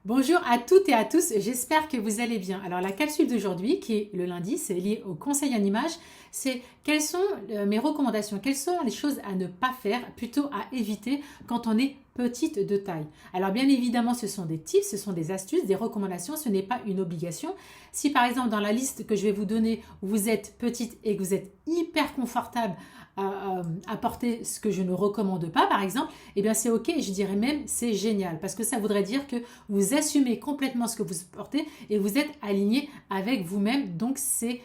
Bonjour à toutes et à tous, j'espère que vous allez bien. Alors la capsule d'aujourd'hui, qui est le lundi, c'est lié au conseil en image, c'est quelles sont mes recommandations, quelles sont les choses à ne pas faire, plutôt à éviter quand on est petite de taille. Alors bien évidemment, ce sont des tips, ce sont des astuces, des recommandations, ce n'est pas une obligation. Si par exemple dans la liste que je vais vous donner, vous êtes petite et que vous êtes hyper confortable à porter ce que je ne recommande pas par exemple, eh bien c'est ok, je dirais même c'est génial parce que ça voudrait dire que vous assumez complètement ce que vous portez et vous êtes aligné avec vous-même, donc c'est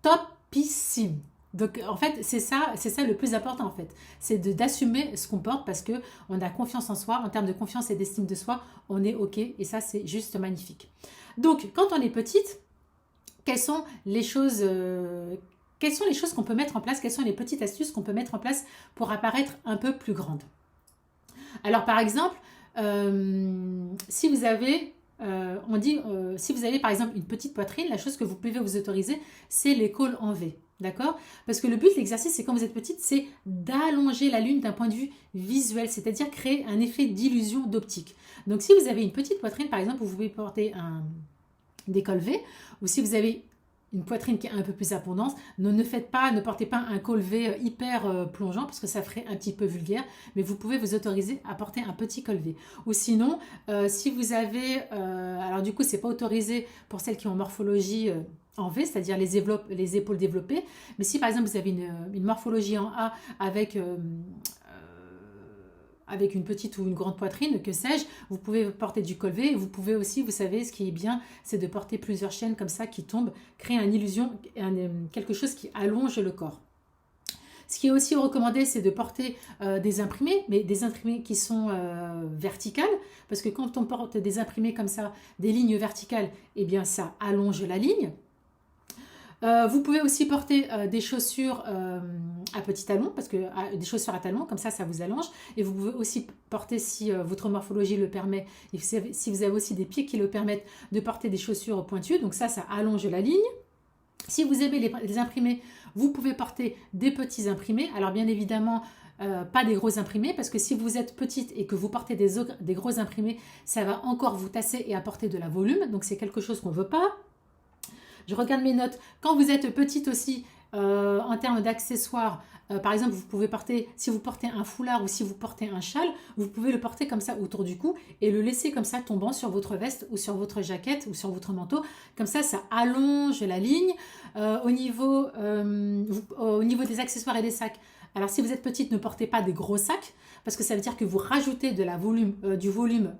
topissime. Donc en fait c'est ça le plus important en fait, c'est d'assumer ce qu'on porte parce que on a confiance en soi, en termes de confiance et d'estime de soi, on est ok et ça c'est juste magnifique. Donc quand on est petite, quelles sont les choses qu'on peut mettre en place, quelles sont les petites astuces qu'on peut mettre en place pour apparaître un peu plus grande. Alors par exemple, si vous avez, si vous avez par exemple une petite poitrine, la chose que vous pouvez vous autoriser, c'est les cols en V. D'accord? Parce que le but de l'exercice, c'est quand vous êtes petite, c'est d'allonger la lune d'un point de vue visuel, c'est-à-dire créer un effet d'illusion d'optique. Donc si vous avez une petite poitrine, par exemple, vous pouvez porter un décolleté, ou si vous avez une poitrine qui est un peu plus abondante, ne portez pas un col V hyper plongeant parce que ça ferait un petit peu vulgaire, mais vous pouvez vous autoriser à porter un petit col V. Ou sinon, si vous avez, alors du coup c'est pas autorisé pour celles qui ont morphologie en V, c'est-à-dire les épaules développées, mais si par exemple vous avez une morphologie en A avec une petite ou une grande poitrine, que sais-je, vous pouvez porter du col V et vous pouvez aussi, vous savez, ce qui est bien, c'est de porter plusieurs chaînes comme ça qui tombent, créer une illusion, quelque chose qui allonge le corps. Ce qui est aussi recommandé, c'est de porter des imprimés, mais des imprimés qui sont verticales, parce que quand on porte des imprimés comme ça, des lignes verticales, eh bien ça allonge la ligne. Vous pouvez aussi porter des chaussures à petits talons, parce que des chaussures à talons, comme ça vous allonge. Et vous pouvez aussi porter, si votre morphologie le permet, et si vous avez aussi des pieds qui le permettent, de porter des chaussures pointues. Donc ça allonge la ligne. Si vous aimez les imprimés, vous pouvez porter des petits imprimés. Alors bien évidemment, pas des gros imprimés, parce que si vous êtes petite et que vous portez des gros imprimés, ça va encore vous tasser et apporter de la volume. Donc c'est quelque chose qu'on ne veut pas. Je regarde mes notes. Quand vous êtes petite aussi, en termes d'accessoires, par exemple, vous pouvez porter, si vous portez un foulard ou si vous portez un châle, vous pouvez le porter comme ça autour du cou et le laisser comme ça tombant sur votre veste ou sur votre jaquette ou sur votre manteau. Comme ça allonge la ligne. Au niveau des accessoires et des sacs, alors si vous êtes petite, ne portez pas des gros sacs parce que ça veut dire que vous rajoutez du volume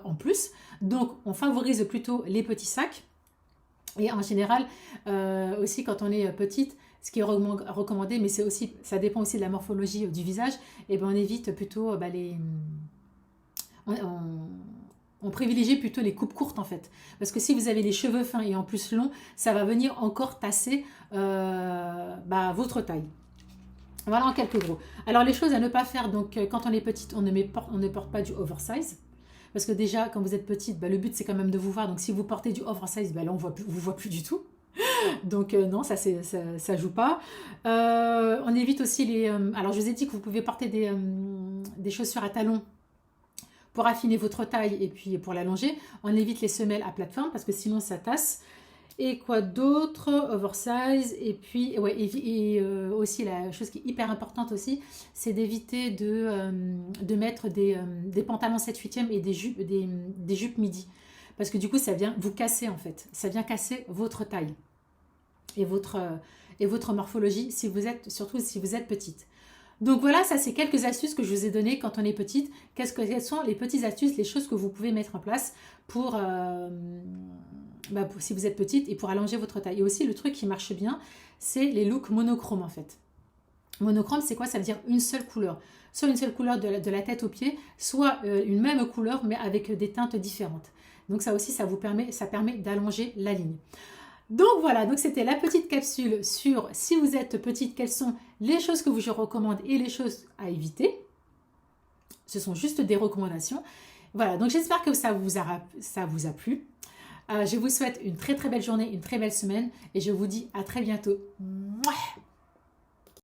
en plus. Donc, on favorise plutôt les petits sacs. Et en général, aussi quand on est petite, ce qui est recommandé, mais ça dépend aussi de la morphologie du visage, et ben on évite plutôt on privilégie plutôt les coupes courtes en fait. Parce que si vous avez les cheveux fins et en plus longs, ça va venir encore tasser votre taille. Voilà en quelques gros. Alors les choses à ne pas faire, donc quand on est petite, on ne porte pas du oversize. Parce que déjà, quand vous êtes petite, le but c'est quand même de vous voir. Donc si vous portez du oversize, là on vous voit plus du tout. Donc non, ça joue pas. On évite aussi les... alors je vous ai dit que vous pouvez porter des chaussures à talons pour affiner votre taille et puis pour l'allonger. On évite les semelles à plateforme parce que sinon ça tasse. Et quoi d'autre? Oversize. Et puis, ouais, aussi la chose qui est hyper importante aussi, c'est d'éviter de mettre des pantalons 7/8e et des jupes midi. Parce que du coup, ça vient vous casser en fait. Ça vient casser votre taille et votre morphologie, surtout si vous êtes petite. Donc voilà, ça c'est quelques astuces que je vous ai données quand on est petite. Quelles sont les petites astuces, les choses que vous pouvez mettre en place pour si vous êtes petite et pour allonger votre taille. Et aussi le truc qui marche bien, c'est les looks monochromes en fait. Monochrome, c'est quoi? Ça veut dire une seule couleur. Soit une seule couleur de la tête aux pieds, soit une même couleur mais avec des teintes différentes. Donc ça aussi, ça permet d'allonger la ligne. Donc voilà, donc c'était la petite capsule sur si vous êtes petite, quelles sont les choses que je recommande et les choses à éviter. Ce sont juste des recommandations. Voilà, donc j'espère que ça vous a plu. Je vous souhaite une très très belle journée, une très belle semaine et je vous dis à très bientôt. Mouah.